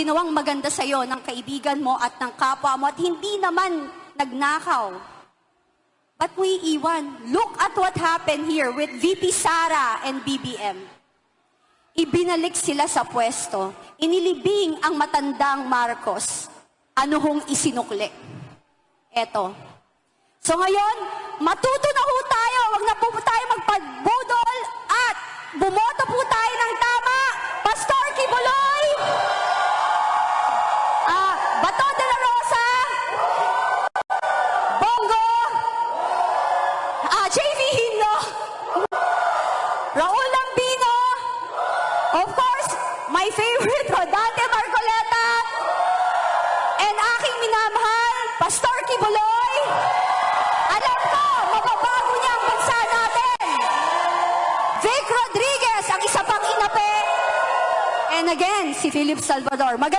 ginawang maganda sa'yo ng kaibigan mo at ng kapwa mo at hindi naman nagnakaw. Ba't mo iiwan? Look at what happened here with VP Sara and BBM. Ibinalik sila sa pwesto. Inilibing ang matandang Marcos. Ano hong isinukli? Eto. So ngayon, matuto na ho tayo. Huwag na po tayo magpagbudol at bumoto po tayo ng tama. Pastor Kibuloy! Bato de la Rosa! Bongo! JV Hino! Raul Lambino! Of course, my favorite, Rodante Marcoleta! And aking minamahal, Pastor Kibuloy! Alam ko, mababago niya ang bansa natin! Vic Rodriguez, ang isa pang inape! And again, si Philip Salvador.